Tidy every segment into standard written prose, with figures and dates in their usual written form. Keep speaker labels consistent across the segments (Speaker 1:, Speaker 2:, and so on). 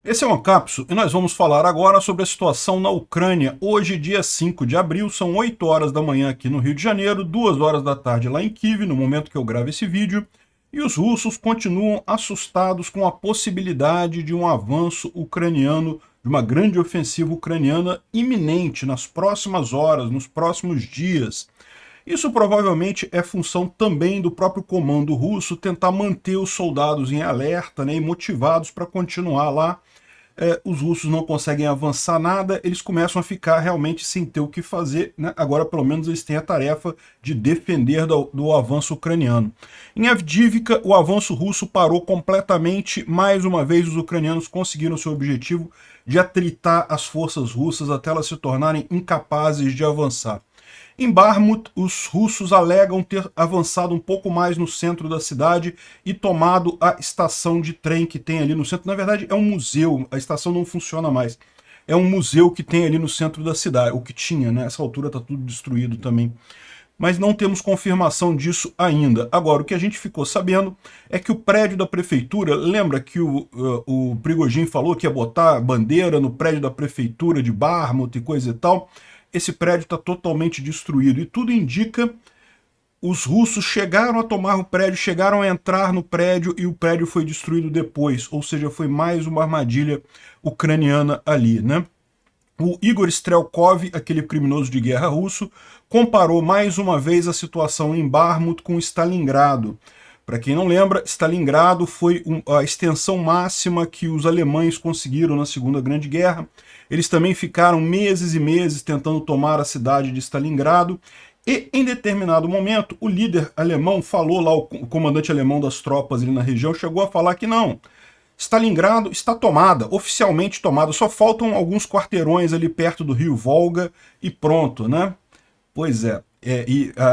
Speaker 1: Esse é o Ancapso e nós vamos falar agora sobre a situação na Ucrânia. Hoje, dia 5 de abril, são 8 horas da manhã aqui no Rio de Janeiro, 2 horas da tarde lá em Kiev, no momento que eu gravo esse vídeo, e os russos continuam assustados com a possibilidade de um avanço ucraniano, de uma grande ofensiva ucraniana iminente nas próximas horas, nos próximos dias. Isso provavelmente é função também do próprio comando russo tentar manter os soldados em alerta, né, e motivados para continuar lá. Os russos não conseguem avançar nada, eles começam a ficar realmente sem ter o que fazer, né? Agora pelo menos eles têm a tarefa de defender do avanço ucraniano. Em Avdiivka, o avanço russo parou completamente, mais uma vez os ucranianos conseguiram seu objetivo de atritar as forças russas até elas se tornarem incapazes de avançar. Em Bakhmut, os russos alegam ter avançado um pouco mais no centro da cidade e tomado a estação de trem que tem ali no centro. Na verdade, é um museu, a estação não funciona mais. É um museu que tem ali no centro da cidade, o que tinha, né? Essa altura está tudo destruído também. Mas não temos confirmação disso ainda. Agora, o que a gente ficou sabendo é que o prédio da prefeitura, lembra que o Prigozhin falou que ia botar bandeira no prédio da prefeitura de Bakhmut e coisa e tal? Esse prédio está totalmente destruído e tudo indica os russos chegaram a tomar o prédio, chegaram a entrar no prédio e o prédio foi destruído depois, ou seja, foi mais uma armadilha ucraniana ali, né? O Igor Strelkov, aquele criminoso de guerra russo, comparou mais uma vez a situação em Bakhmut com Stalingrado. Para quem não lembra, Stalingrado foi a extensão máxima que os alemães conseguiram na Segunda Grande Guerra. Eles também ficaram meses e meses tentando tomar a cidade de Stalingrado, e em determinado momento o líder alemão falou lá, o comandante alemão das tropas ali na região, chegou a falar que não, Stalingrado está tomada, oficialmente tomada, só faltam alguns quarteirões ali perto do rio Volga e pronto, né? Pois é,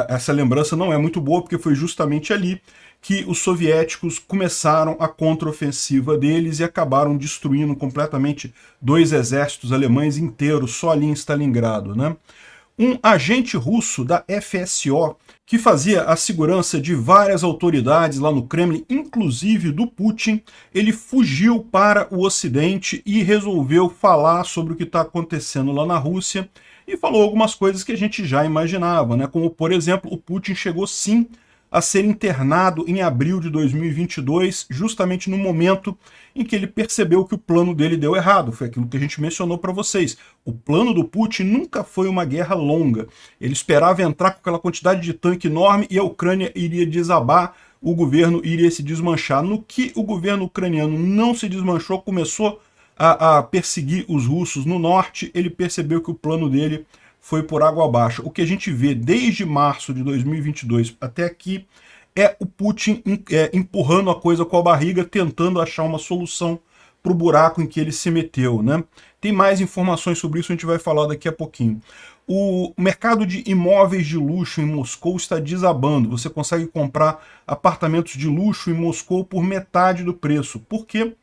Speaker 1: essa lembrança não é muito boa, porque foi justamente ali que os soviéticos começaram a contraofensiva deles e acabaram destruindo completamente dois exércitos alemães inteiros, só ali em Stalingrado, né? Um agente russo da FSO, que fazia a segurança de várias autoridades lá no Kremlin, inclusive do Putin, ele fugiu para o Ocidente e resolveu falar sobre o que está acontecendo lá na Rússia e falou algumas coisas que a gente já imaginava, né? Como, por exemplo, o Putin chegou sim a ser internado em abril de 2022, justamente no momento em que ele percebeu que o plano dele deu errado. Foi aquilo que a gente mencionou para vocês. O plano do Putin nunca foi uma guerra longa. Ele esperava entrar com aquela quantidade de tanque enorme e a Ucrânia iria desabar, o governo iria se desmanchar. No que o governo ucraniano não se desmanchou, começou a perseguir os russos no norte, ele percebeu que o plano dele foi por água abaixo. O que a gente vê desde março de 2022 até aqui é o Putin empurrando a coisa com a barriga, tentando achar uma solução para o buraco em que ele se meteu, né? Tem mais informações sobre isso, a gente vai falar daqui a pouquinho. O mercado de imóveis de luxo em Moscou está desabando. Você consegue comprar apartamentos de luxo em Moscou por metade do preço. Por quê?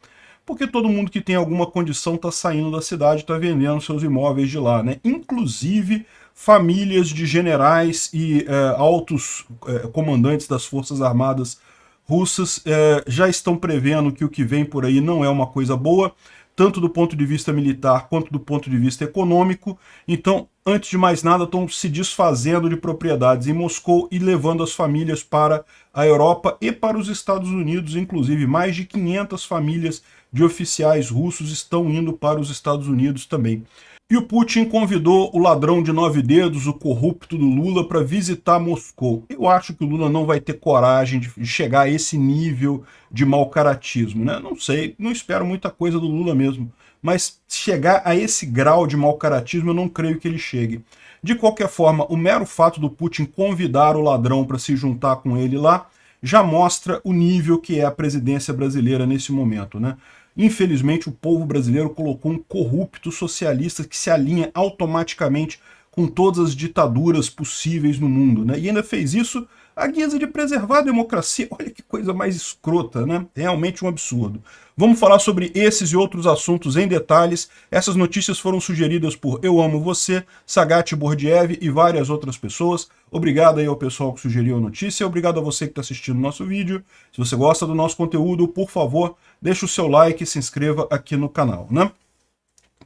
Speaker 1: Porque todo mundo que tem alguma condição está saindo da cidade, está vendendo seus imóveis de lá, né? Inclusive famílias de generais e altos comandantes das Forças Armadas russas já estão prevendo que o que vem por aí não é uma coisa boa, tanto do ponto de vista militar quanto do ponto de vista econômico. Então, antes de mais nada, estão se desfazendo de propriedades em Moscou e levando as famílias para a Europa e para os Estados Unidos, inclusive mais de 500 famílias de oficiais russos estão indo para os Estados Unidos também. E o Putin convidou o ladrão de 9 dedos, o corrupto do Lula, para visitar Moscou. Eu acho que o Lula não vai ter coragem de chegar a esse nível de mau caratismo, né? Não sei, não espero muita coisa do Lula mesmo. Mas chegar a esse grau de mau caratismo eu não creio que ele chegue. De qualquer forma, o mero fato do Putin convidar o ladrão para se juntar com ele lá já mostra o nível que é a presidência brasileira nesse momento, né? Infelizmente, o povo brasileiro colocou um corrupto socialista que se alinha automaticamente com todas as ditaduras possíveis no mundo, né? E ainda fez isso à guisa de preservar a democracia. Olha que coisa mais escrota, né? Realmente um absurdo. Vamos falar sobre esses e outros assuntos em detalhes. Essas notícias foram sugeridas por Eu Amo Você, Sagat Bordiev e várias outras pessoas. Obrigado aí ao pessoal que sugeriu a notícia. Obrigado a você que está assistindo o nosso vídeo. Se você gosta do nosso conteúdo, por favor, deixe o seu like e se inscreva aqui no canal, né?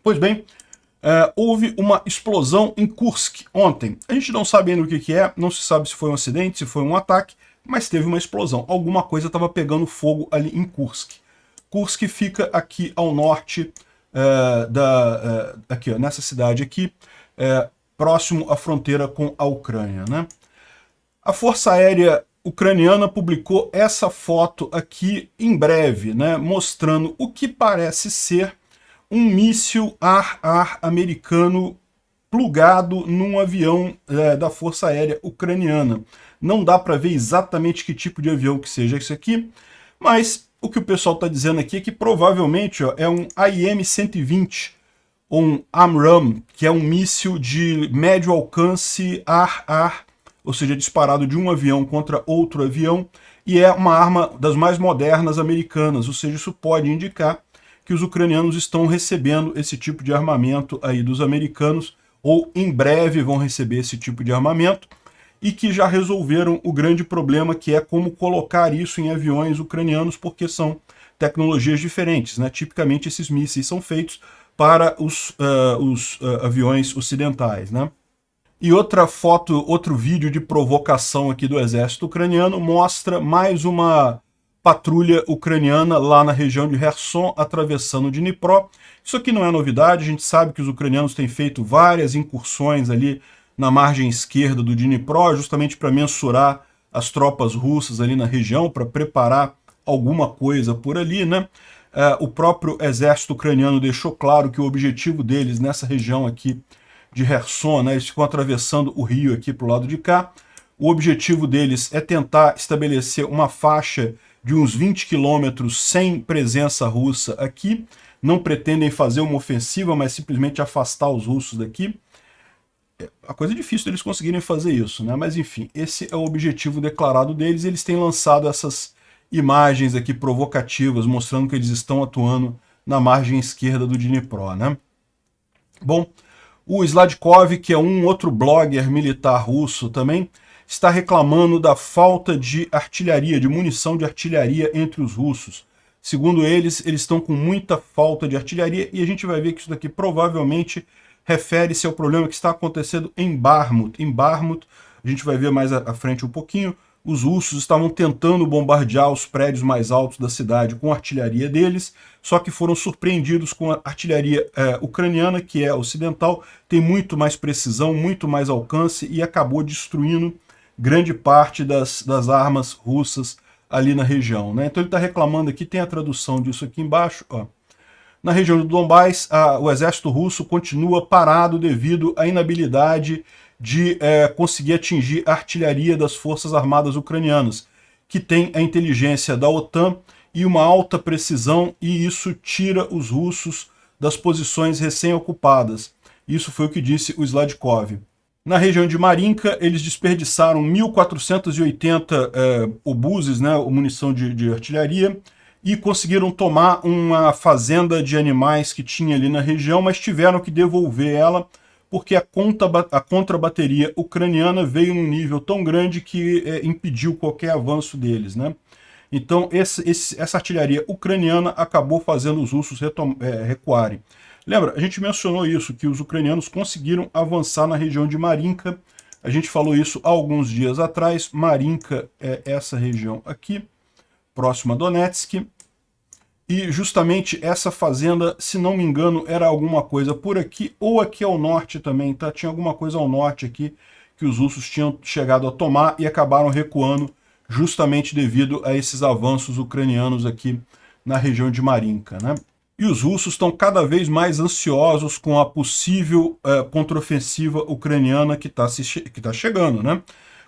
Speaker 1: Pois bem, houve uma explosão em Kursk ontem. A gente não sabe ainda o que é, não se sabe se foi um acidente, se foi um ataque, mas teve uma explosão. Alguma coisa estava pegando fogo ali em Kursk. Kursk fica aqui ao norte, aqui, ó, nessa cidade aqui, próximo à fronteira com a Ucrânia, né? A Força Aérea Ucraniana publicou essa foto aqui em breve, né, mostrando o que parece ser um míssil ar-ar americano plugado num avião da Força Aérea Ucraniana. Não dá para ver exatamente que tipo de avião que seja isso aqui, mas o que o pessoal está dizendo aqui é que provavelmente, ó, é um AIM-120, ou um AMRAAM, que é um míssil de médio alcance ar-ar, ou seja, disparado de um avião contra outro avião, e é uma arma das mais modernas americanas, ou seja, isso pode indicar que os ucranianos estão recebendo esse tipo de armamento aí dos americanos, ou em breve vão receber esse tipo de armamento, e que já resolveram o grande problema, que é como colocar isso em aviões ucranianos, porque são tecnologias diferentes, né? Tipicamente esses mísseis são feitos para os aviões ocidentais, né? E outra foto, outro vídeo de provocação aqui do exército ucraniano mostra mais uma patrulha ucraniana lá na região de Kherson, atravessando o Dnipro. Isso aqui não é novidade, a gente sabe que os ucranianos têm feito várias incursões ali na margem esquerda do Dnipro, justamente para mensurar as tropas russas ali na região, para preparar alguma coisa por ali, né? O próprio exército ucraniano deixou claro que o objetivo deles nessa região aqui de Kherson, né, eles ficam atravessando o rio aqui para o lado de cá, o objetivo deles é tentar estabelecer uma faixa de uns 20 quilômetros sem presença russa aqui, não pretendem fazer uma ofensiva, mas simplesmente afastar os russos daqui. A coisa é difícil deles conseguirem fazer isso, né? Mas enfim, esse é o objetivo declarado deles. Eles têm lançado essas imagens aqui provocativas, mostrando que eles estão atuando na margem esquerda do Dnipro, né? Bom, o Sladkov, que é um outro blogger militar russo também, está reclamando da falta de artilharia, de munição de artilharia entre os russos. Segundo eles estão com muita falta de artilharia, e a gente vai ver que isso daqui provavelmente refere-se ao problema que está acontecendo em Bakhmut. Em Bakhmut, a gente vai ver mais à frente um pouquinho, os russos estavam tentando bombardear os prédios mais altos da cidade com a artilharia deles, só que foram surpreendidos com a artilharia ucraniana, que é ocidental, tem muito mais precisão, muito mais alcance, e acabou destruindo grande parte das armas russas ali na região, né? Então ele está reclamando aqui, tem a tradução disso aqui embaixo, ó. Na região do Donbás, o exército russo continua parado devido à inabilidade de conseguir atingir a artilharia das forças armadas ucranianas, que tem a inteligência da OTAN e uma alta precisão, e isso tira os russos das posições recém-ocupadas. Isso foi o que disse o Sladkov. Na região de Marinka, eles desperdiçaram 1.480 obuses, né, munição de artilharia, e conseguiram tomar uma fazenda de animais que tinha ali na região, mas tiveram que devolver ela, porque a contrabateria ucraniana veio num nível tão grande que impediu qualquer avanço deles, né? Então essa artilharia ucraniana acabou fazendo os russos recuarem. Lembra, a gente mencionou isso, que os ucranianos conseguiram avançar na região de Marinka. A gente falou isso há alguns dias atrás. Marinka é essa região aqui, próxima a Donetsk. E justamente essa fazenda, se não me engano, era alguma coisa por aqui, ou aqui ao norte também, tá? Tinha alguma coisa ao norte aqui que os russos tinham chegado a tomar e acabaram recuando justamente devido a esses avanços ucranianos aqui na região de Marinka, né? E os russos estão cada vez mais ansiosos com a possível contraofensiva ucraniana que tá chegando, né?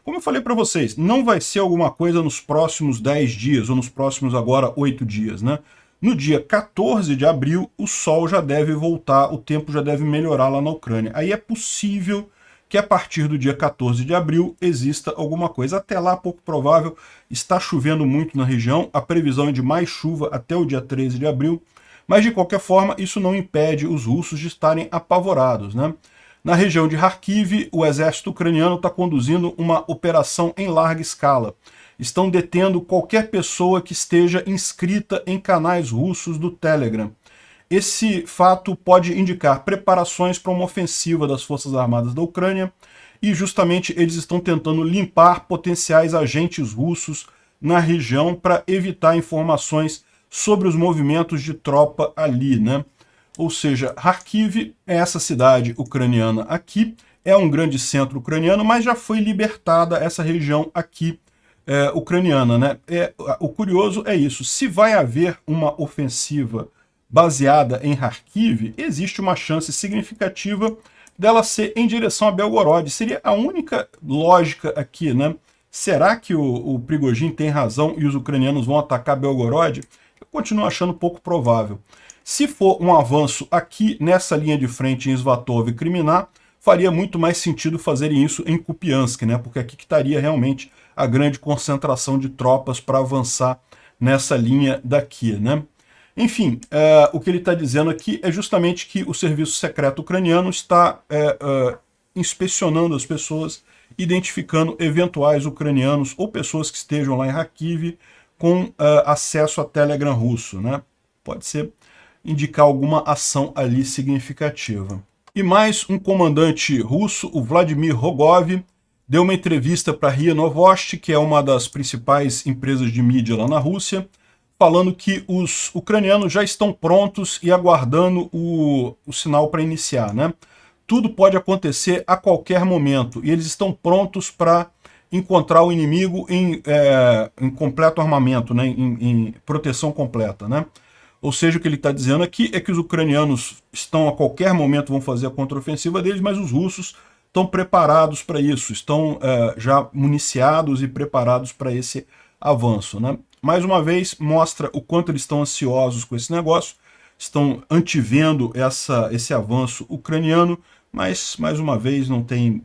Speaker 1: Como eu falei para vocês, não vai ser alguma coisa nos próximos 10 dias, ou nos próximos agora 8 dias, né? No dia 14 de abril, o sol já deve voltar, o tempo já deve melhorar lá na Ucrânia. Aí é possível que a partir do dia 14 de abril exista alguma coisa. Até lá, pouco provável, está chovendo muito na região, a previsão é de mais chuva até o dia 13 de abril, mas de qualquer forma isso não impede os russos de estarem apavorados, né? Na região de Kharkiv, o exército ucraniano está conduzindo uma operação em larga escala. Estão detendo qualquer pessoa que esteja inscrita em canais russos do Telegram. Esse fato pode indicar preparações para uma ofensiva das Forças Armadas da Ucrânia e justamente eles estão tentando limpar potenciais agentes russos na região para evitar informações sobre os movimentos de tropa ali, né? Ou seja, Kharkiv é essa cidade ucraniana aqui, é um grande centro ucraniano, mas já foi libertada essa região aqui ucraniana, né? O curioso é isso, se vai haver uma ofensiva baseada em Kharkiv, existe uma chance significativa dela ser em direção a Belgorod. Seria a única lógica aqui, né? Será que o Prigozhin tem razão e os ucranianos vão atacar Belgorod? Eu continuo achando pouco provável. Se for um avanço aqui nessa linha de frente em Svatov e Kriminá, faria muito mais sentido fazerem isso em Kupiansk, né? Porque aqui que estaria realmente a grande concentração de tropas para avançar nessa linha daqui, né? Enfim, o que ele está dizendo aqui é justamente que o serviço secreto ucraniano está inspecionando as pessoas, identificando eventuais ucranianos ou pessoas que estejam lá em Kharkiv com acesso a Telegram russo, né? Pode ser indicar alguma ação ali significativa. E mais um comandante russo, o Vladimir Rogov, deu uma entrevista para a RIA Novosti, que é uma das principais empresas de mídia lá na Rússia, falando que os ucranianos já estão prontos e aguardando o sinal para iniciar, né? Tudo pode acontecer a qualquer momento e eles estão prontos para encontrar o inimigo em completo armamento, né? Em proteção completa, né? Ou seja, o que ele está dizendo aqui é que os ucranianos estão a qualquer momento vão fazer a contraofensiva deles, mas os russos estão preparados para isso, estão já municiados e preparados para esse avanço, né? Mais uma vez, mostra o quanto eles estão ansiosos com esse negócio, estão antevendo esse avanço ucraniano, mas, mais uma vez, não tem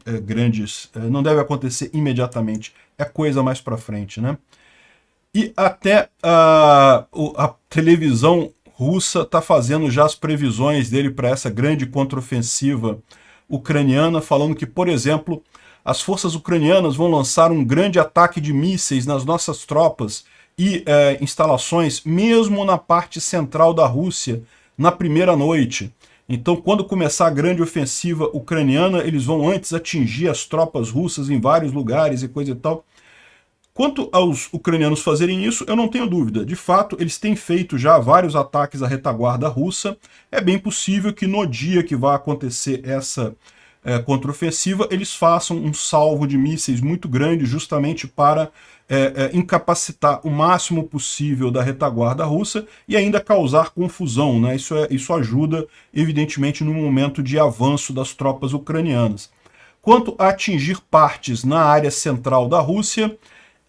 Speaker 1: não deve acontecer imediatamente, é coisa mais para frente, né? E até a televisão russa está fazendo já as previsões dele para essa grande contraofensiva ucraniana, falando que, por exemplo, as forças ucranianas vão lançar um grande ataque de mísseis nas nossas tropas e instalações, mesmo na parte central da Rússia, na primeira noite. Então, quando começar a grande ofensiva ucraniana, eles vão antes atingir as tropas russas em vários lugares e coisa e tal. Quanto aos ucranianos fazerem isso, eu não tenho dúvida. De fato, eles têm feito já vários ataques à retaguarda russa. É bem possível que no dia que vai acontecer essa contraofensiva, eles façam um salvo de mísseis muito grande justamente para incapacitar o máximo possível da retaguarda russa e ainda causar confusão, né? Isso ajuda, evidentemente, no momento de avanço das tropas ucranianas. Quanto a atingir partes na área central da Rússia,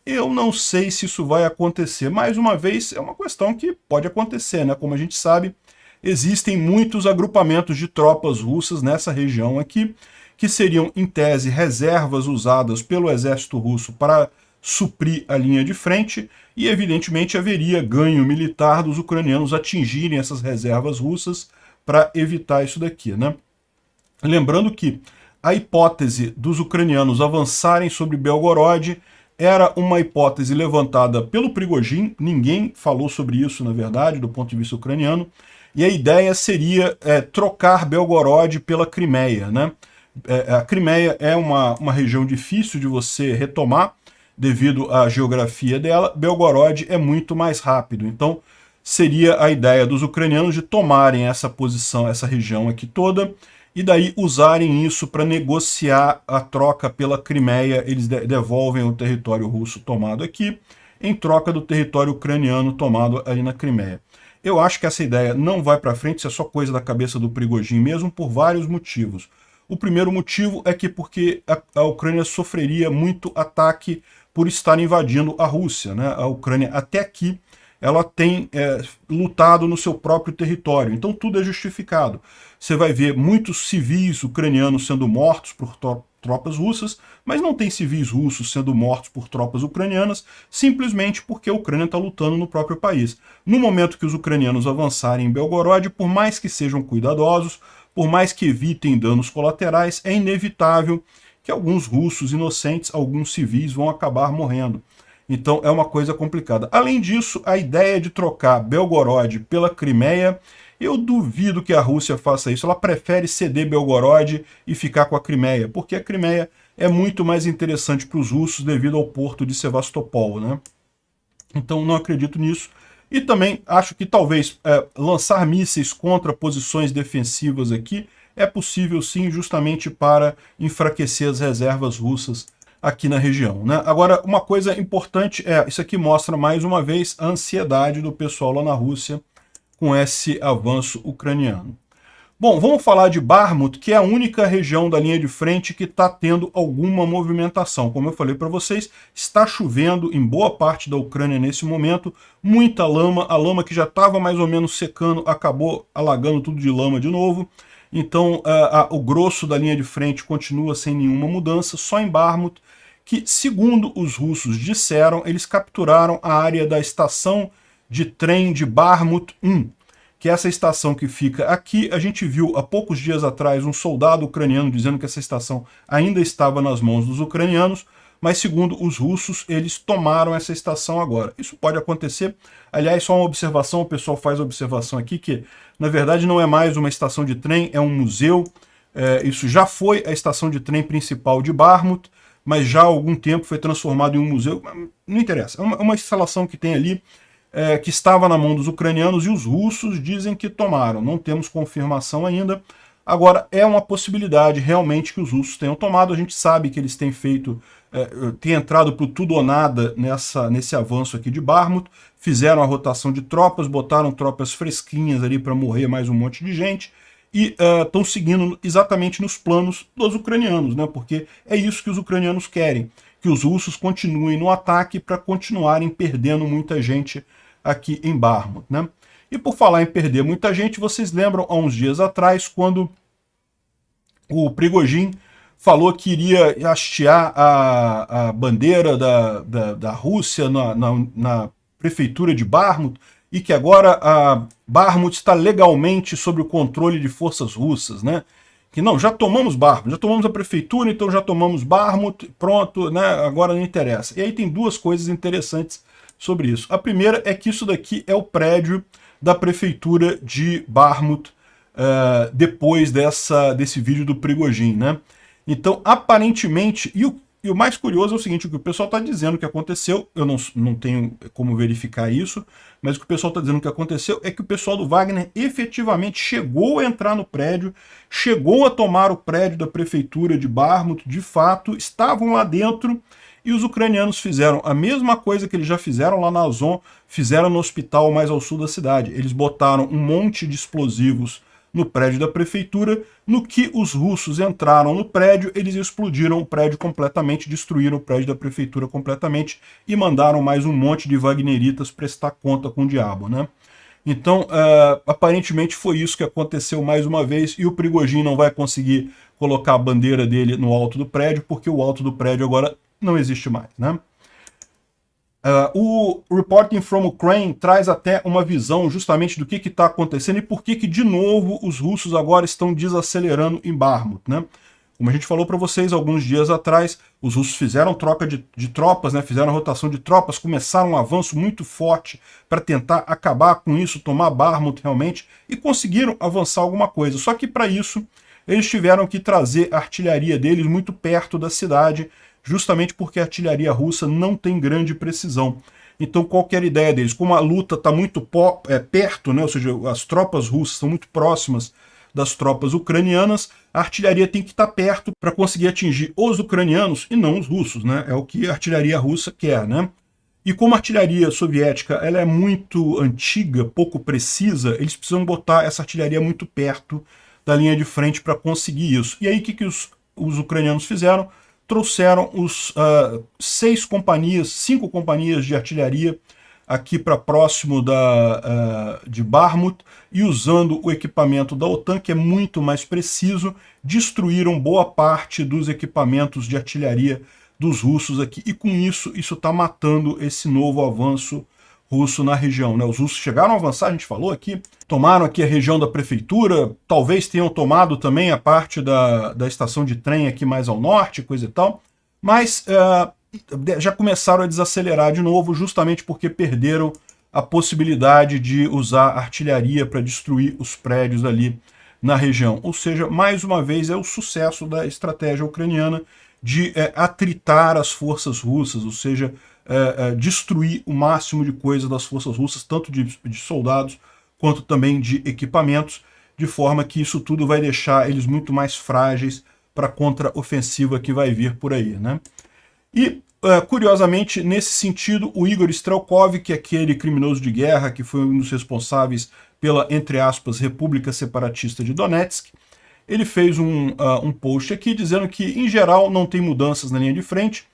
Speaker 1: eu não sei se isso vai acontecer. Mais uma vez, é uma questão que pode acontecer, né? Como a gente sabe, existem muitos agrupamentos de tropas russas nessa região aqui, que seriam, em tese, reservas usadas pelo exército russo para suprir a linha de frente, e evidentemente haveria ganho militar dos ucranianos atingirem essas reservas russas para evitar isso daqui, né? Lembrando que a hipótese dos ucranianos avançarem sobre Belgorod era uma hipótese levantada pelo Prigozhin, ninguém falou sobre isso, na verdade, do ponto de vista ucraniano, e a ideia seria trocar Belgorod pela Crimeia, né? A Crimeia é uma região difícil de você retomar, devido à geografia dela. Belgorod é muito mais rápido, então seria a ideia dos ucranianos de tomarem essa posição, essa região aqui toda, e daí usarem isso para negociar a troca pela Crimeia. Eles devolvem o território russo tomado aqui, em troca do território ucraniano tomado ali na Crimeia. Eu acho que essa ideia não vai para frente, isso é só coisa da cabeça do Prigozhin mesmo, por vários motivos. O primeiro motivo é que porque a Ucrânia sofreria muito ataque por estar invadindo a Rússia, né? A Ucrânia até aqui ela tem lutado no seu próprio território, então tudo é justificado. Você vai ver muitos civis ucranianos sendo mortos por tropas russas, mas não tem civis russos sendo mortos por tropas ucranianas, simplesmente porque a Ucrânia está lutando no próprio país. No momento que os ucranianos avançarem em Belgorod, por mais que sejam cuidadosos, por mais que evitem danos colaterais, é inevitável que alguns russos inocentes, alguns civis vão acabar morrendo. Então é uma coisa complicada. Além disso, a ideia de trocar Belgorod pela Crimeia, eu duvido que a Rússia faça isso. Ela prefere ceder Belgorod e ficar com a Crimeia, porque a Crimeia é muito mais interessante para os russos devido ao porto de Sevastopol, né? Então não acredito nisso. E também acho que talvez lançar mísseis contra posições defensivas aqui é possível sim, justamente para enfraquecer as reservas russas aqui na região, né? Agora, uma coisa importante isso aqui mostra mais uma vez a ansiedade do pessoal lá na Rússia com esse avanço ucraniano. Bom, vamos falar de Bakhmut, que é a única região da linha de frente que está tendo alguma movimentação. Como eu falei para vocês, está chovendo em boa parte da Ucrânia nesse momento, muita lama, a lama que já estava mais ou menos secando, acabou alagando tudo de lama de novo. Então, o grosso da linha de frente continua sem nenhuma mudança, só em Bakhmut, que, segundo os russos disseram, eles capturaram a área da estação de trem de Bakhmut 1, que é essa estação que fica aqui. A gente viu há poucos dias atrás um soldado ucraniano dizendo que essa estação ainda estava nas mãos dos ucranianos, mas segundo os russos, eles tomaram essa estação agora. Isso pode acontecer. Aliás, só uma observação, o pessoal faz a observação aqui, que na verdade não é mais uma estação de trem, é um museu. Isso já foi a estação de trem principal de Bakhmut, mas já há algum tempo foi transformado em um museu. Não interessa, é uma instalação que tem ali, que estava na mão dos ucranianos, e os russos dizem que tomaram. Não temos confirmação ainda. Agora, é uma possibilidade realmente que os russos tenham tomado. A gente sabe que eles têm feito, têm entrado para o tudo ou nada nesse avanço aqui de Bakhmut, fizeram a rotação de tropas, botaram tropas fresquinhas ali para morrer mais um monte de gente, e estão seguindo exatamente nos planos dos ucranianos, né? Porque é isso que os ucranianos querem, que os russos continuem no ataque para continuarem perdendo muita gente aqui em Bakhmut, né? E por falar em perder muita gente, vocês lembram há uns dias atrás, quando o Prigozhin falou que iria hastear a bandeira da Rússia na prefeitura de Bakhmut, e que agora a Bakhmut está legalmente sob o controle de forças russas, né? Que não, já tomamos Bakhmut, já tomamos a prefeitura, então já tomamos Bakhmut, pronto, né? Agora não interessa. E aí tem duas coisas interessantes sobre isso. A primeira é que isso daqui é o prédio da prefeitura de Bakhmut, depois desse vídeo do Prigozhin, né? Então, aparentemente, e o mais curioso é o seguinte: o que o pessoal está dizendo que aconteceu, eu não tenho como verificar isso, mas o que o pessoal está dizendo que aconteceu é que o pessoal do Wagner efetivamente chegou a entrar no prédio, chegou a tomar o prédio da prefeitura de Bakhmut, de fato, estavam lá dentro, e os ucranianos fizeram a mesma coisa que eles já fizeram lá na Azov, fizeram no hospital mais ao sul da cidade. Eles botaram um monte de explosivos no prédio da prefeitura. No que os russos entraram no prédio, eles explodiram o prédio completamente, destruíram o prédio da prefeitura completamente e mandaram mais um monte de wagneritas prestar conta com o diabo, né? Então, aparentemente foi isso que aconteceu mais uma vez, e o Prigozhin não vai conseguir colocar a bandeira dele no alto do prédio, porque o alto do prédio agora não existe mais, né? O Reporting from Ukraine traz até uma visão justamente do que está acontecendo e por que de novo os russos agora estão desacelerando em Bakhmut, né? Como a gente falou para vocês alguns dias atrás, os russos fizeram troca de tropas, né? Fizeram rotação de tropas, começaram um avanço muito forte para tentar acabar com isso, tomar Bakhmut realmente, e conseguiram avançar alguma coisa. Só que para isso eles tiveram que trazer a artilharia deles muito perto da cidade, justamente porque a artilharia russa não tem grande precisão. Então qualquer ideia deles, como a luta está muito perto, né, ou seja, as tropas russas estão muito próximas das tropas ucranianas, a artilharia tem que estar perto para conseguir atingir os ucranianos e não os russos, né? É o que a artilharia russa quer, né? E como a artilharia soviética ela é muito antiga, pouco precisa, eles precisam botar essa artilharia muito perto da linha de frente para conseguir isso. E aí o que os ucranianos fizeram? Trouxeram 5 companhias de artilharia aqui para próximo de Bakhmut, e usando o equipamento da OTAN, que é muito mais preciso, destruíram boa parte dos equipamentos de artilharia dos russos aqui, e com isso está matando esse novo avanço russo na região, né? Os russos chegaram a avançar, a gente falou aqui, tomaram aqui a região da prefeitura, talvez tenham tomado também a parte da estação de trem aqui mais ao norte, coisa e tal, mas já começaram a desacelerar de novo, justamente porque perderam a possibilidade de usar artilharia para destruir os prédios ali na região. Ou seja, mais uma vez é o sucesso da estratégia ucraniana de atritar as forças russas, ou seja, destruir o máximo de coisa das forças russas, tanto de soldados quanto também de equipamentos, de forma que isso tudo vai deixar eles muito mais frágeis para a contra-ofensiva que vai vir por aí, né? E, curiosamente, nesse sentido, o Igor Strelkov, que é aquele criminoso de guerra que foi um dos responsáveis pela, entre aspas, República Separatista de Donetsk, ele fez um post aqui dizendo que, em geral, não tem mudanças na linha de frente.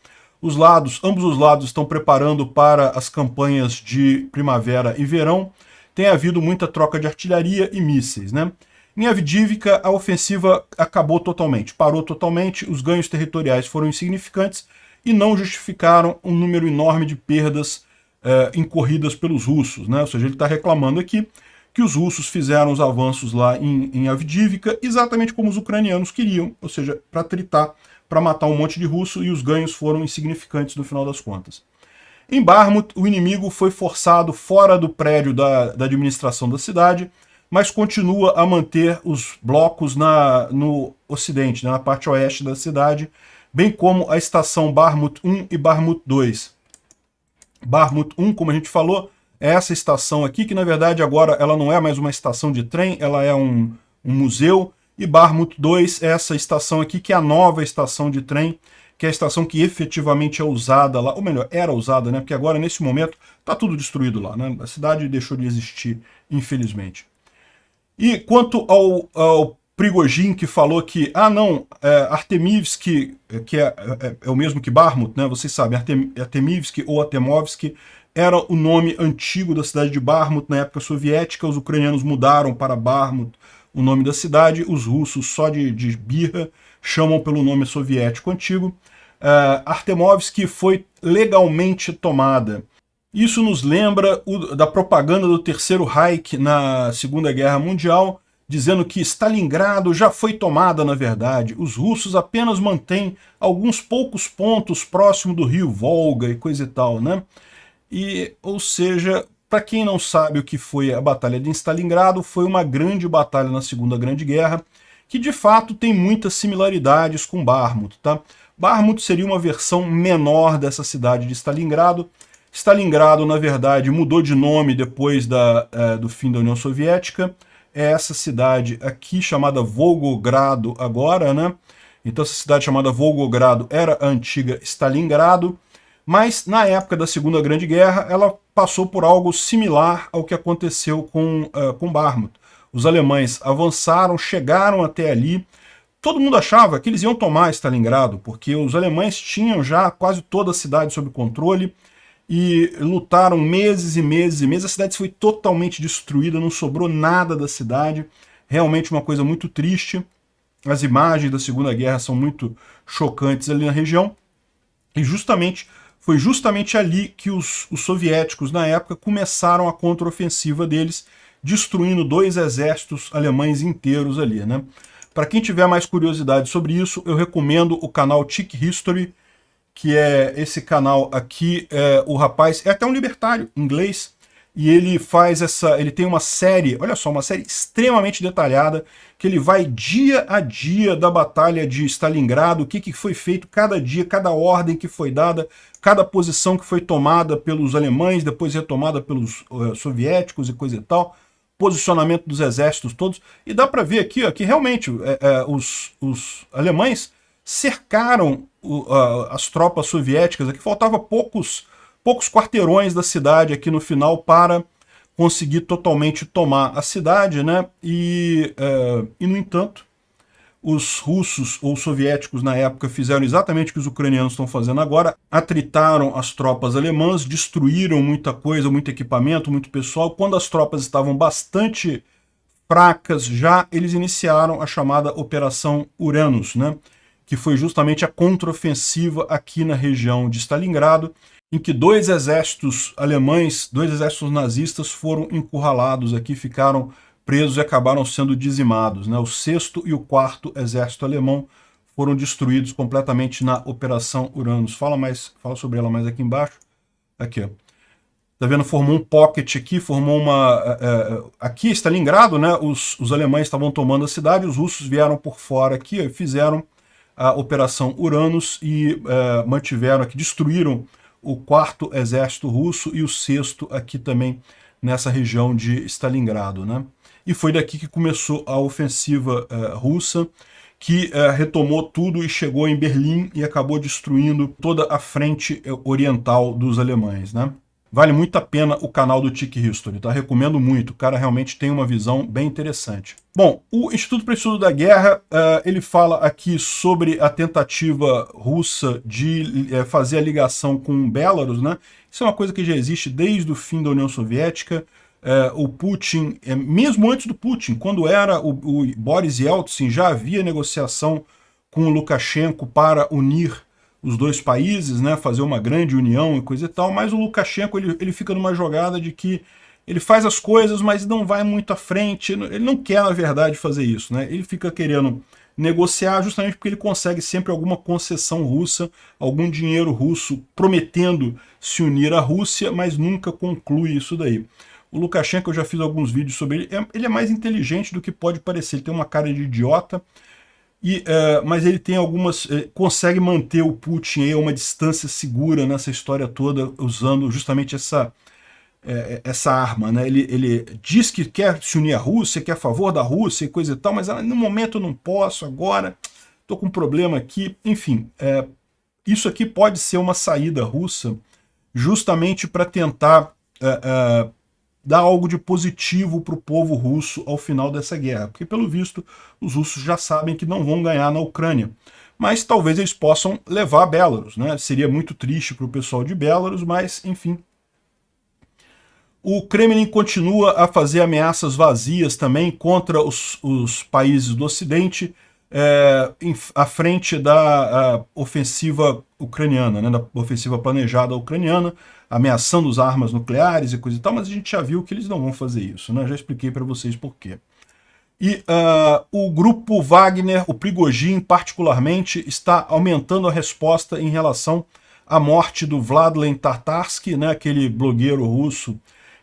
Speaker 1: Ambos os lados estão preparando para as campanhas de primavera e verão. Tem havido muita troca de artilharia e mísseis, né? Em Avdiivka, a ofensiva acabou totalmente, parou totalmente, os ganhos territoriais foram insignificantes e não justificaram um número enorme de perdas incorridas pelos russos, né? Ou seja, ele está reclamando aqui que os russos fizeram os avanços lá em Avdiivka exatamente como os ucranianos queriam, ou seja, para tritar, para matar um monte de russo, e os ganhos foram insignificantes no final das contas. Em Bakhmut, o inimigo foi forçado fora do prédio da administração da cidade, mas continua a manter os blocos no ocidente, né, na parte oeste da cidade, bem como a estação Bakhmut 1 e Bakhmut 2. Bakhmut 1, como a gente falou, é essa estação aqui, que na verdade agora ela não é mais uma estação de trem, ela é um museu, e Bakhmut 2 é essa estação aqui, que é a nova estação de trem, que é a estação que efetivamente é usada lá, ou melhor, era usada, né? Porque agora, nesse momento, está tudo destruído lá, né? A cidade deixou de existir, infelizmente. E quanto ao Prigozhin, que falou que, Artemivsk, que é o mesmo que Bakhmut, né? Vocês sabem, Artemivsk ou Artemovsk era o nome antigo da cidade de Bakhmut na época soviética, os ucranianos mudaram para Bakhmut o nome da cidade, os russos, só de birra, chamam pelo nome soviético antigo. Artemovsk foi legalmente tomada. Isso nos lembra da propaganda do Terceiro Reich na Segunda Guerra Mundial, dizendo que Stalingrado já foi tomada, na verdade. Os russos apenas mantêm alguns poucos pontos próximo do rio Volga e coisa e tal, né? Ou seja, para quem não sabe o que foi a Batalha de Stalingrado, foi uma grande batalha na Segunda Grande Guerra, que de fato tem muitas similaridades com Bakhmut, tá? Bakhmut seria uma versão menor dessa cidade de Stalingrado. Stalingrado, na verdade, mudou de nome depois do fim da União Soviética. É essa cidade aqui, chamada Volgogrado agora, né? Então essa cidade chamada Volgogrado era a antiga Stalingrado, mas na época da Segunda Grande Guerra ela passou por algo similar ao que aconteceu com Bakhmut. Os alemães avançaram, chegaram até ali. Todo mundo achava que eles iam tomar Stalingrado, porque os alemães tinham já quase toda a cidade sob controle e lutaram meses e meses e meses. A cidade foi totalmente destruída, não sobrou nada da cidade. Realmente uma coisa muito triste. As imagens da Segunda Guerra são muito chocantes ali na região. E foi justamente ali que os soviéticos, na época, começaram a contraofensiva deles, destruindo 2 exércitos alemães inteiros ali, né? Para quem tiver mais curiosidade sobre isso, eu recomendo o canal Tick History, que é esse canal aqui. O rapaz é até um libertário inglês, e ele tem uma série, olha só, uma série extremamente detalhada, que ele vai dia a dia da Batalha de Stalingrado, o que foi feito cada dia, cada ordem que foi dada, cada posição que foi tomada pelos alemães, depois retomada pelos soviéticos e coisa e tal, posicionamento dos exércitos todos, e dá para ver aqui que realmente os alemães cercaram as tropas soviéticas, aqui faltava poucos quarteirões da cidade aqui no final para conseguir totalmente tomar a cidade, né? E no entanto, Os russos ou soviéticos na época fizeram exatamente o que os ucranianos estão fazendo agora, atritaram as tropas alemãs, destruíram muita coisa, muito equipamento, muito pessoal. Quando as tropas estavam bastante fracas já, eles iniciaram a chamada Operação Uranus, né? Que foi justamente a contraofensiva aqui na região de Stalingrado, em que 2 exércitos alemães, 2 exércitos nazistas foram encurralados aqui, ficaram presos e acabaram sendo dizimados, né? O 6º e o 4º exército alemão foram destruídos completamente na Operação Uranus. Fala sobre ela mais aqui embaixo. Aqui, ó. Tá vendo? Formou um pocket aqui, formou uma... aqui, Stalingrado, né? Os alemães estavam tomando a cidade, os russos vieram por fora aqui, ó, fizeram a Operação Uranus e mantiveram aqui, destruíram o 4º exército russo e o 6º aqui também nessa região de Stalingrado, né? E foi daqui que começou a ofensiva russa, que retomou tudo e chegou em Berlim e acabou destruindo toda a frente oriental dos alemães, né? Vale muito a pena o canal do Tech History, tá? Recomendo muito, o cara realmente tem uma visão bem interessante. Bom, o Instituto para o Estudo da Guerra, ele fala aqui sobre a tentativa russa de fazer a ligação com Belarus, né? Isso é uma coisa que já existe desde o fim da União Soviética. O Putin, mesmo antes do Putin, quando era o Boris Yeltsin, já havia negociação com o Lukashenko para unir os dois países, né, fazer uma grande união e coisa e tal, mas o Lukashenko ele fica numa jogada de que ele faz as coisas, mas não vai muito à frente, ele não quer, na verdade, fazer isso, né? Ele fica querendo negociar justamente porque ele consegue sempre alguma concessão russa, algum dinheiro russo prometendo se unir à Rússia, mas nunca conclui isso daí. O Lukashenko, eu já fiz alguns vídeos sobre ele é mais inteligente do que pode parecer, ele tem uma cara de idiota, mas ele tem algumas... consegue manter o Putin a uma distância segura nessa história toda, usando justamente essa arma, né? Ele diz que quer se unir à Rússia, que é a favor da Rússia e coisa e tal, mas no momento eu não posso, agora estou com um problema aqui. Enfim, isso aqui pode ser uma saída russa justamente para tentar dar algo de positivo para o povo russo ao final dessa guerra, porque pelo visto os russos já sabem que não vão ganhar na Ucrânia, mas talvez eles possam levar a Belarus, né? Seria muito triste para o pessoal de Belarus, mas enfim. O Kremlin continua a fazer ameaças vazias também contra os países do Ocidente, à frente da ofensiva ucraniana, né, da ofensiva planejada ucraniana, ameaçando as armas nucleares e coisa e tal, mas a gente já viu que eles não vão fazer isso, né? Já expliquei para vocês por quê. E o grupo Wagner, o Prigozhin particularmente, está aumentando a resposta em relação à morte do Vladlen Tatarsky, né, aquele blogueiro russo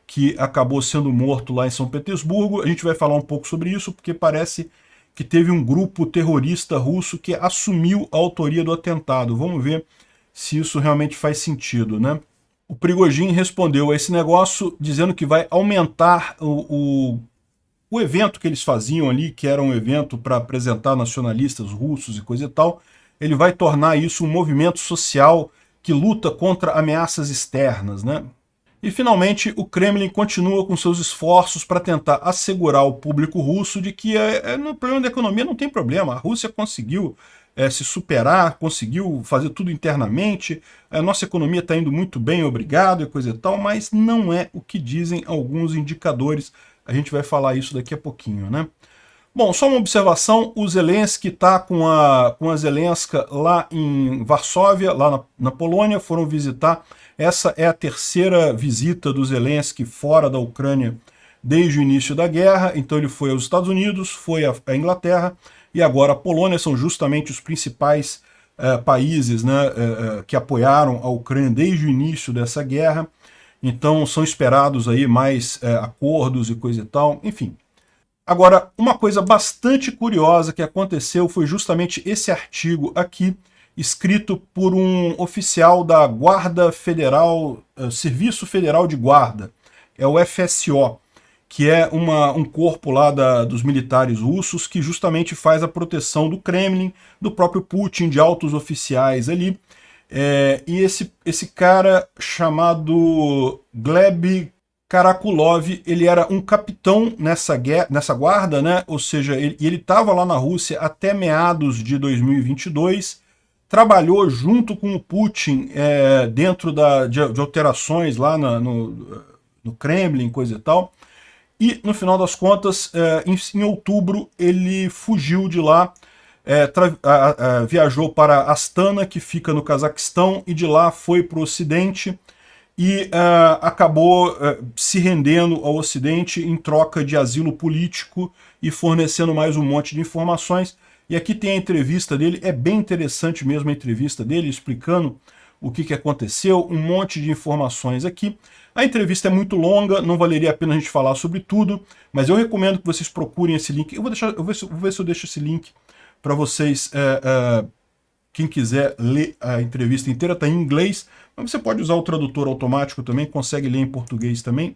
Speaker 1: que acabou sendo morto lá em São Petersburgo. A gente vai falar um pouco sobre isso, porque parece que teve um grupo terrorista russo que assumiu a autoria do atentado. Vamos ver se isso realmente faz sentido, né? O Prigozhin respondeu a esse negócio dizendo que vai aumentar o evento que eles faziam ali, que era um evento para apresentar nacionalistas russos e coisa e tal. Ele vai tornar isso um movimento social que luta contra ameaças externas, né? E, finalmente, o Kremlin continua com seus esforços para tentar assegurar ao público russo de que no problema da economia não tem problema. A Rússia conseguiu se superar, conseguiu fazer tudo internamente, a nossa economia está indo muito bem, obrigado, e coisa e tal, mas não é o que dizem alguns indicadores. A gente vai falar isso daqui a pouquinho, né? Bom, só uma observação, o Zelensky está com a Zelenska lá em Varsóvia, lá na Polônia, foram visitar. Essa é a terceira visita do Zelensky fora da Ucrânia desde o início da guerra. Então ele foi aos Estados Unidos, foi à Inglaterra e agora a Polônia. São justamente os principais países, né, que apoiaram a Ucrânia desde o início dessa guerra. Então são esperados aí mais acordos e coisa e tal, enfim. Agora, uma coisa bastante curiosa que aconteceu foi justamente esse artigo aqui, escrito por um oficial da Guarda Federal, Serviço Federal de Guarda, é o FSO, que é um corpo lá dos militares russos que justamente faz a proteção do Kremlin, do próprio Putin, de altos oficiais ali. E esse cara chamado Gleb Karakulov, ele era um capitão nessa guarda, né? Ou seja, ele estava lá na Rússia até meados de 2022, trabalhou junto com o Putin dentro de alterações lá no Kremlin, coisa e tal, e no final das contas, em outubro, ele fugiu de lá, viajou para Astana, que fica no Cazaquistão, e de lá foi para o Ocidente, e acabou se rendendo ao Ocidente em troca de asilo político e fornecendo mais um monte de informações. E aqui tem a entrevista dele, é bem interessante mesmo a entrevista dele, explicando o que aconteceu, um monte de informações aqui. A entrevista é muito longa, não valeria a pena a gente falar sobre tudo, mas eu recomendo que vocês procurem esse link. Eu vou ver se eu deixo esse link para vocês, quem quiser ler a entrevista inteira, está em inglês, mas você pode usar o tradutor automático também, consegue ler em português também.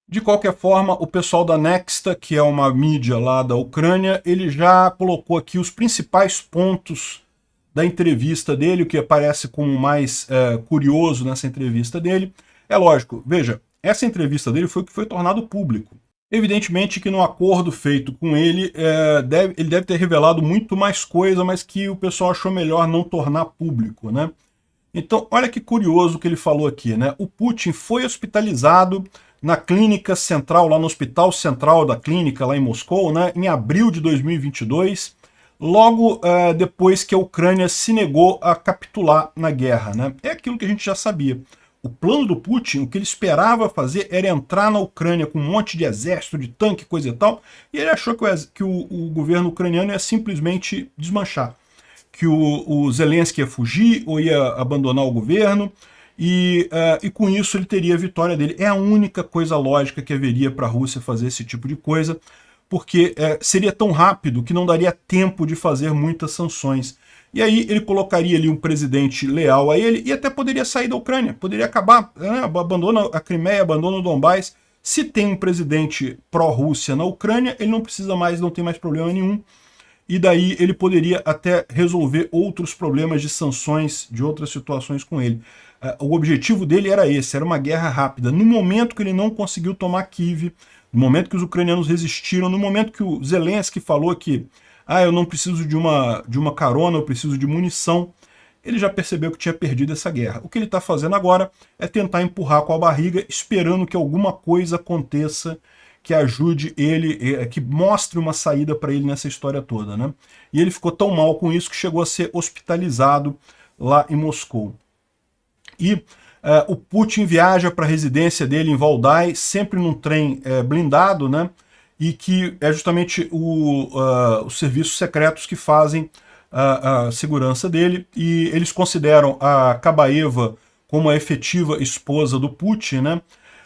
Speaker 1: De qualquer forma, o pessoal da Nexta, que é uma mídia lá da Ucrânia, ele já colocou aqui os principais pontos da entrevista dele, o que aparece como mais curioso nessa entrevista dele. É lógico, veja, essa entrevista dele foi o que foi tornado público. Evidentemente que no acordo feito com ele, ele deve ter revelado muito mais coisa, mas que o pessoal achou melhor não tornar público, né? Então, olha que curioso o que ele falou aqui, né? O Putin foi hospitalizado na clínica central, lá no hospital central da clínica, lá em Moscou, né, em abril de 2022, logo depois que a Ucrânia se negou a capitular na guerra, né? É aquilo que a gente já sabia. O plano do Putin, o que ele esperava fazer era entrar na Ucrânia com um monte de exército, de tanque, coisa e tal, e ele achou que o governo ucraniano ia simplesmente desmanchar. Que o Zelensky ia fugir ou ia abandonar o governo, e com isso ele teria a vitória dele. É a única coisa lógica que haveria para a Rússia fazer esse tipo de coisa, porque seria tão rápido que não daria tempo de fazer muitas sanções. E aí ele colocaria ali um presidente leal a ele e até poderia sair da Ucrânia, poderia acabar, abandona a Crimeia, abandona o Donbás. Se tem um presidente pró-Rússia na Ucrânia, ele não precisa mais, não tem mais problema nenhum. E daí ele poderia até resolver outros problemas de sanções, de outras situações com ele. O objetivo dele era esse, era uma guerra rápida. No momento que ele não conseguiu tomar Kiev, no momento que os ucranianos resistiram, no momento que o Zelensky falou que eu não preciso de uma carona, eu preciso de munição, ele já percebeu que tinha perdido essa guerra. O que ele está fazendo agora é tentar empurrar com a barriga, esperando que alguma coisa aconteça que ajude ele, que mostre uma saída para ele nessa história toda, né? E ele ficou tão mal com isso que chegou a ser hospitalizado lá em Moscou. E o Putin viaja para a residência dele em Valdai, sempre num trem blindado, né? E que é justamente os serviços secretos que fazem a segurança dele, e eles consideram a Kabaeva como a efetiva esposa do Putin, né?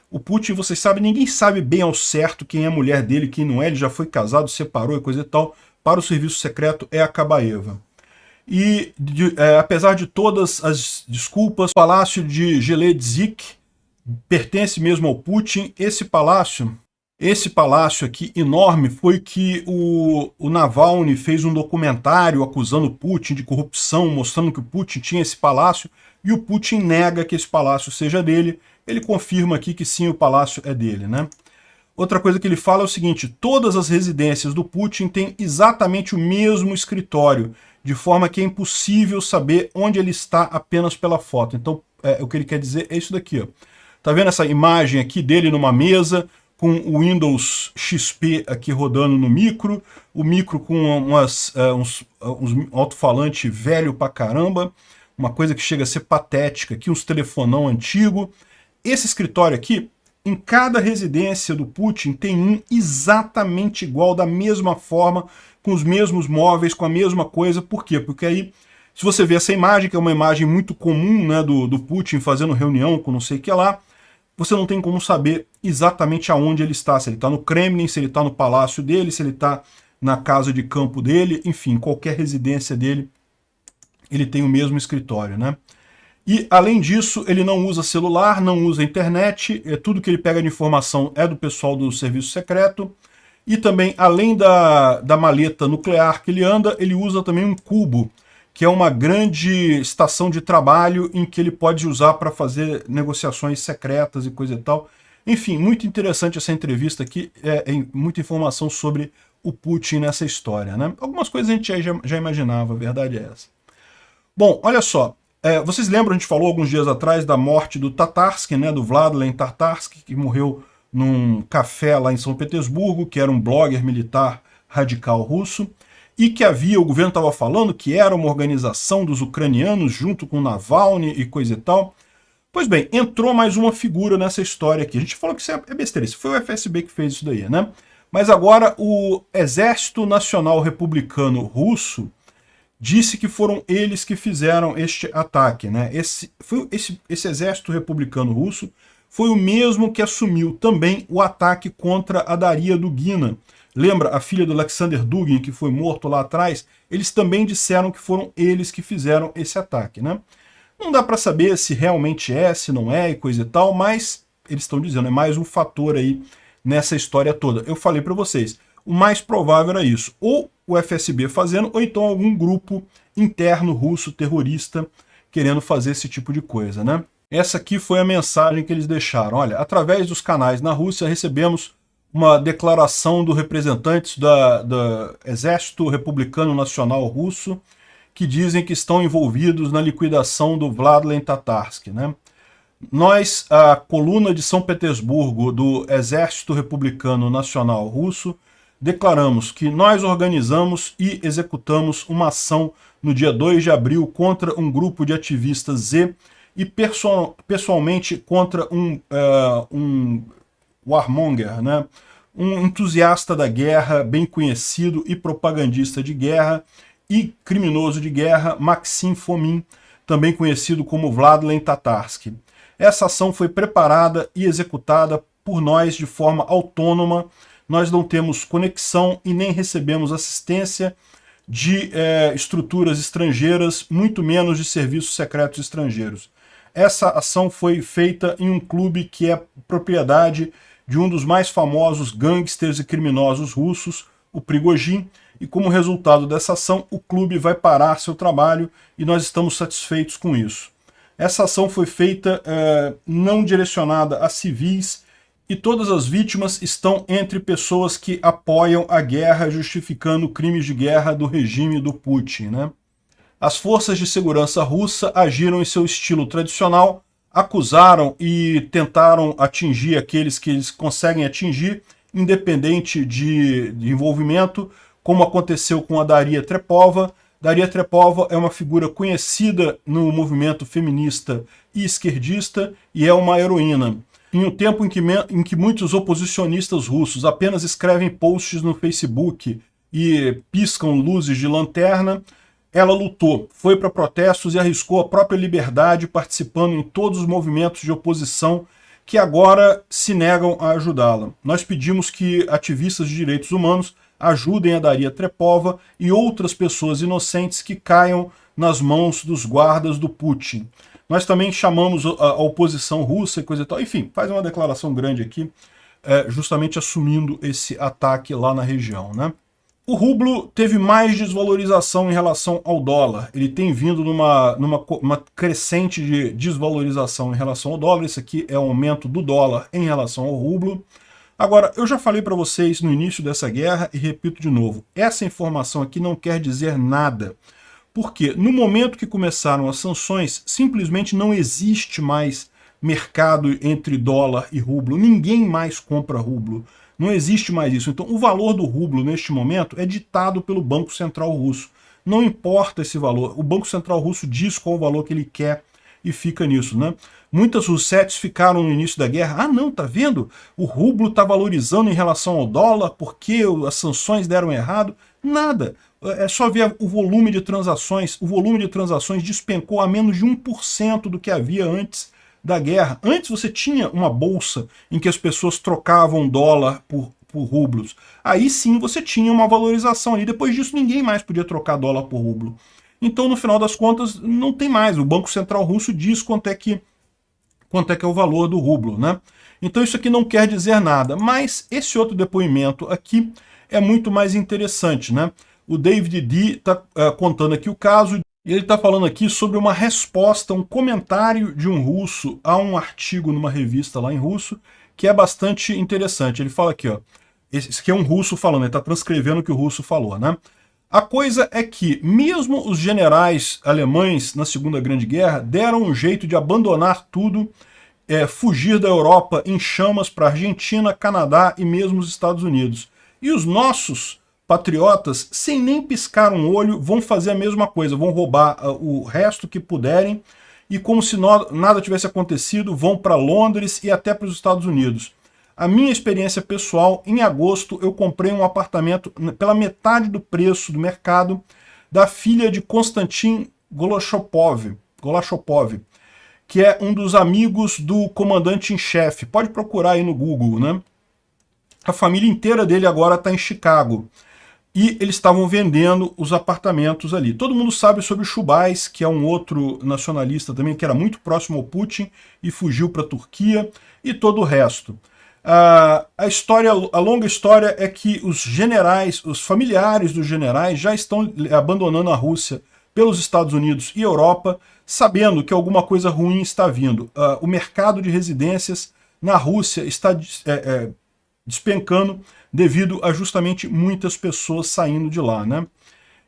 Speaker 1: O Putin, vocês sabem, ninguém sabe bem ao certo quem é a mulher dele, quem não é, ele já foi casado, separou e coisa e tal. Para o serviço secreto é a Kabaeva. E apesar de todas as desculpas, o palácio de Geledzik pertence mesmo ao Putin. Esse palácio aqui enorme foi que o Navalny fez um documentário acusando o Putin de corrupção, mostrando que o Putin tinha esse palácio, e o Putin nega que esse palácio seja dele. Ele confirma aqui que sim, o palácio é dele, né? Outra coisa que ele fala é o seguinte: todas as residências do Putin têm exatamente o mesmo escritório, de forma que é impossível saber onde ele está apenas pela foto. Então, o que ele quer dizer é isso daqui, ó. Tá vendo essa imagem aqui dele numa mesa, com o Windows XP aqui rodando no micro, o micro com uns alto-falante velho pra caramba, uma coisa que chega a ser patética aqui, uns telefonão antigo. Esse escritório aqui, em cada residência do Putin, tem um exatamente igual, da mesma forma, com os mesmos móveis, com a mesma coisa. Por quê? Porque aí, se você vê essa imagem, que é uma imagem muito comum, né, do Putin fazendo reunião com não sei o que lá, você não tem como saber exatamente aonde ele está, se ele está no Kremlin, se ele está no palácio dele, se ele está na casa de campo dele, enfim, qualquer residência dele, ele tem o mesmo escritório, né? E, além disso, ele não usa celular, não usa internet, tudo que ele pega de informação é do pessoal do serviço secreto. E também, além da maleta nuclear que ele anda, ele usa também um cubo, que é uma grande estação de trabalho em que ele pode usar para fazer negociações secretas e coisa e tal. Enfim, muito interessante essa entrevista aqui, muita informação sobre o Putin nessa história, né? Algumas coisas a gente já imaginava, a verdade é essa. Bom, olha só, vocês lembram, a gente falou alguns dias atrás da morte do Tatarsky, né, do Vladlen Tatarsky, que morreu num café lá em São Petersburgo, que era um blogger militar radical russo, e que o governo estava falando que era uma organização dos ucranianos junto com Navalny e coisa e tal. Pois bem, entrou mais uma figura nessa história aqui. A gente falou que isso é besteira, isso foi o FSB que fez isso daí, né? Mas agora o Exército Nacional Republicano Russo disse que foram eles que fizeram este ataque, né? Esse Exército Republicano Russo foi o mesmo que assumiu também o ataque contra a Daria Dugina. Lembra a filha do Alexander Dugin, que foi morto lá atrás? Eles também disseram que foram eles que fizeram esse ataque, né? Não dá para saber se realmente se não é e coisa e tal, mas eles estão dizendo, é mais um fator aí nessa história toda. Eu falei para vocês, o mais provável era isso, ou o FSB fazendo, ou então algum grupo interno russo terrorista querendo fazer esse tipo de coisa, né? Essa aqui foi a mensagem que eles deixaram. Olha, através dos canais na Rússia recebemos uma declaração dos representantes do Exército Republicano Nacional Russo que dizem que estão envolvidos na liquidação do Vladlen Tatarsky, né? Nós, a coluna de São Petersburgo do Exército Republicano Nacional Russo, declaramos que nós organizamos e executamos uma ação no dia 2 de abril contra um grupo de ativistas Z e pessoalmente contra um warmonger, né? Um entusiasta da guerra, bem conhecido e propagandista de guerra e criminoso de guerra, Maxim Fomin, também conhecido como Vladlen Tatarsky. Essa ação foi preparada e executada por nós de forma autônoma. Nós não temos conexão e nem recebemos assistência de estruturas estrangeiras, muito menos de serviços secretos estrangeiros. Essa ação foi feita em um clube que é propriedade de um dos mais famosos gangsters e criminosos russos, o Prigozhin, e como resultado dessa ação, o clube vai parar seu trabalho e nós estamos satisfeitos com isso. Essa ação foi feita não direcionada a civis e todas as vítimas estão entre pessoas que apoiam a guerra, justificando crimes de guerra do regime do Putin, né? As forças de segurança russa agiram em seu estilo tradicional, acusaram e tentaram atingir aqueles que eles conseguem atingir, independente de envolvimento, como aconteceu com a Daria Trepova. Daria Trepova é uma figura conhecida no movimento feminista e esquerdista e é uma heroína. Em um tempo em que muitos oposicionistas russos apenas escrevem posts no Facebook e piscam luzes de lanterna, ela lutou, foi para protestos e arriscou a própria liberdade participando em todos os movimentos de oposição que agora se negam a ajudá-la. Nós pedimos que ativistas de direitos humanos ajudem a Daria Trepova e outras pessoas inocentes que caiam nas mãos dos guardas do Putin. Nós também chamamos a oposição russa e coisa e tal. Enfim, faz uma declaração grande aqui, justamente assumindo esse ataque lá na região, né? O rublo teve mais desvalorização em relação ao dólar. Ele tem vindo numa crescente de desvalorização em relação ao dólar. Esse aqui é o aumento do dólar em relação ao rublo. Agora, eu já falei para vocês no início dessa guerra e repito de novo, essa informação aqui não quer dizer nada. Porque no momento que começaram as sanções, simplesmente não existe mais mercado entre dólar e rublo. Ninguém mais compra rublo. Não existe mais isso. Então, o valor do rublo neste momento é ditado pelo Banco Central Russo. Não importa esse valor. O Banco Central Russo diz qual o valor que ele quer e fica nisso, né? Muitas russetes ficaram no início da guerra. Ah, não, tá vendo? O rublo está valorizando em relação ao dólar porque as sanções deram errado. Nada. É só ver o volume de transações. O volume de transações despencou a menos de 1% do que havia antes da guerra. Antes você tinha uma bolsa em que as pessoas trocavam dólar por rublos. Aí sim você tinha uma valorização ali. Depois disso ninguém mais podia trocar dólar por rublo. Então no final das contas não tem mais. O Banco Central Russo diz quanto é que é o valor do rublo, né? Então isso aqui não quer dizer nada. Mas esse outro depoimento aqui é muito mais interessante, né? O David D. está contando aqui o caso. E ele está falando aqui sobre uma resposta, um comentário de um russo a um artigo numa revista lá em russo, que é bastante interessante. Ele fala aqui, ó, esse aqui é um russo falando, ele está transcrevendo o que o russo falou, né? A coisa é que, mesmo os generais alemães na Segunda Grande Guerra deram um jeito de abandonar tudo, fugir da Europa em chamas para a Argentina, Canadá e mesmo os Estados Unidos. E os nossos patriotas, sem nem piscar um olho, vão fazer a mesma coisa, vão roubar o resto que puderem e, como se nada tivesse acontecido, vão para Londres e até para os Estados Unidos. A minha experiência pessoal, em agosto eu comprei um apartamento pela metade do preço do mercado da filha de Konstantin Golachopov, que é um dos amigos do comandante em chefe. Pode procurar aí no Google, né? A família inteira dele agora está em Chicago. E eles estavam vendendo os apartamentos ali. Todo mundo sabe sobre o Chubais, que é um outro nacionalista também, que era muito próximo ao Putin e fugiu para a Turquia, e todo o resto. A longa história é que os generais, os familiares dos generais já estão abandonando a Rússia pelos Estados Unidos e Europa, sabendo que alguma coisa ruim está vindo. O mercado de residências na Rússia está despencando devido a justamente muitas pessoas saindo de lá, né?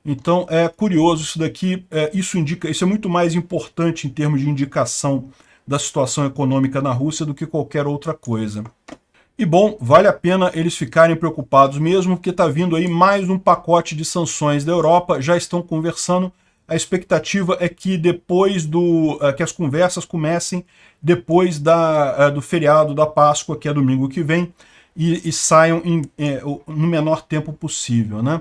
Speaker 1: Então é curioso isso daqui, isso é muito mais importante em termos de indicação da situação econômica na Rússia do que qualquer outra coisa. E bom, vale a pena eles ficarem preocupados mesmo, porque está vindo aí mais um pacote de sanções da Europa, já estão conversando. A expectativa é que depois que as conversas comecem depois do feriado da Páscoa, que é domingo que vem, e saiam no menor tempo possível, né?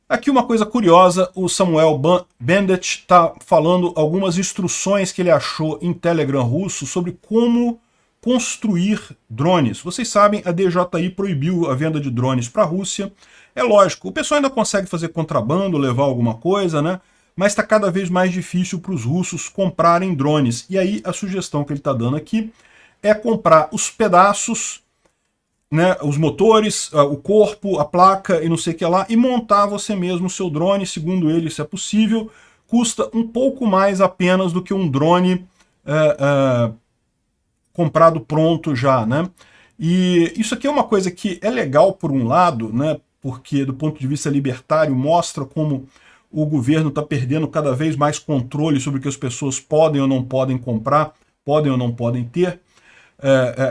Speaker 1: Aqui uma coisa curiosa, o Samuel Bendet está falando algumas instruções que ele achou em Telegram russo sobre como construir drones. Vocês sabem, a DJI proibiu a venda de drones para a Rússia. É lógico, o pessoal ainda consegue fazer contrabando, levar alguma coisa, né? Mas está cada vez mais difícil para os russos comprarem drones. E aí a sugestão que ele está dando aqui é comprar os pedaços, né, os motores, o corpo, a placa e não sei o que lá, e montar você mesmo o seu drone. Segundo ele, isso é possível. Custa um pouco mais apenas do que um drone comprado pronto já, né? E isso aqui é uma coisa que é legal por um lado, né? Porque do ponto de vista libertário mostra como o governo está perdendo cada vez mais controle sobre o que as pessoas podem ou não podem comprar, podem ou não podem ter.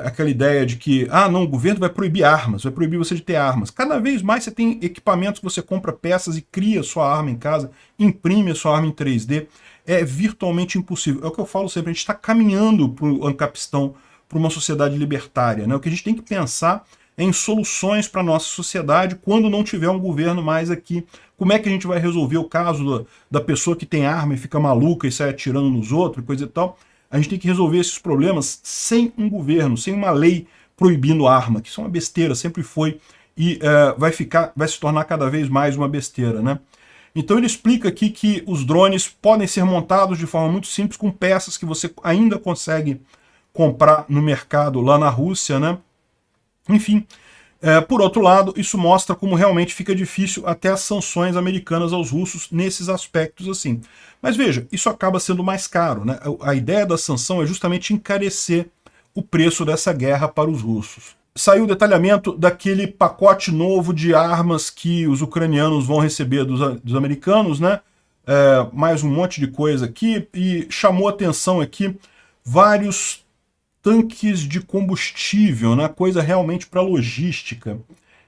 Speaker 1: Aquela ideia de que, não, o governo vai proibir armas, vai proibir você de ter armas. Cada vez mais você tem equipamentos que você compra peças e cria sua arma em casa, imprime a sua arma em 3D. É virtualmente impossível. É o que eu falo sempre, a gente está caminhando para o Ancapistan, para uma sociedade libertária, né? O que a gente tem que pensar é em soluções para a nossa sociedade quando não tiver um governo mais aqui. Como é que a gente vai resolver o caso da pessoa que tem arma e fica maluca e sai atirando nos outros, coisa e tal? A gente tem que resolver esses problemas sem um governo, sem uma lei proibindo arma, que isso é uma besteira, sempre foi, e vai se tornar cada vez mais uma besteira, né? Então ele explica aqui que os drones podem ser montados de forma muito simples com peças que você ainda consegue comprar no mercado lá na Rússia, né? Enfim, por outro lado, isso mostra como realmente fica difícil até as sanções americanas aos russos nesses aspectos assim. Mas veja, isso acaba sendo mais caro, né? A ideia da sanção é justamente encarecer o preço dessa guerra para os russos. Saiu o detalhamento daquele pacote novo de armas que os ucranianos vão receber dos americanos, né? Mais um monte de coisa aqui, e chamou atenção aqui vários tanques de combustível, né? Coisa realmente para logística.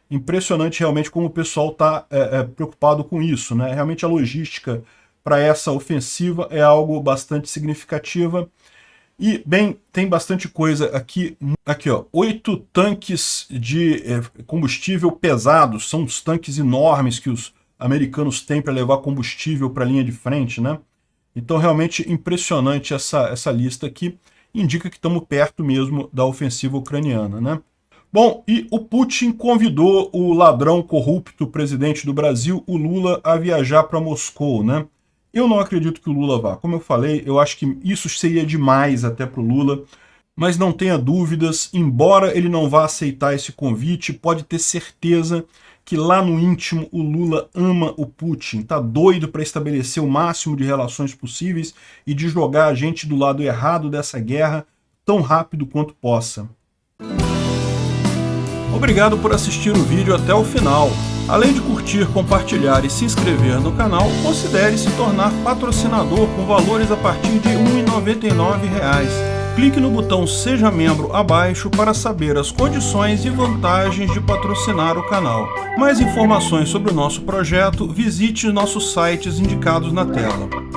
Speaker 1: Impressionante realmente como o pessoal está preocupado com isso, né? Realmente a logística para essa ofensiva é algo bastante significativa. E, bem, tem bastante coisa aqui. Aqui, ó, 8 tanques de combustível pesados. São os tanques enormes que os americanos têm para levar combustível para a linha de frente, né? Então, realmente impressionante essa lista aqui. Indica que estamos perto mesmo da ofensiva ucraniana, né? Bom, e o Putin convidou o ladrão corrupto presidente do Brasil, o Lula, a viajar para Moscou, né? Eu não acredito que o Lula vá. Como eu falei, eu acho que isso seria demais até para o Lula, mas não tenha dúvidas, embora ele não vá aceitar esse convite, pode ter certeza que lá no íntimo o Lula ama o Putin, tá doido para estabelecer o máximo de relações possíveis e de jogar a gente do lado errado dessa guerra tão rápido quanto possa. Obrigado por assistir o vídeo até o final. Além de curtir, compartilhar e se inscrever no canal, considere se tornar patrocinador com valores a partir de R$ 1,99. Clique no botão Seja Membro abaixo para saber as condições e vantagens de patrocinar o canal. Mais informações sobre o nosso projeto, visite nossos sites indicados na tela.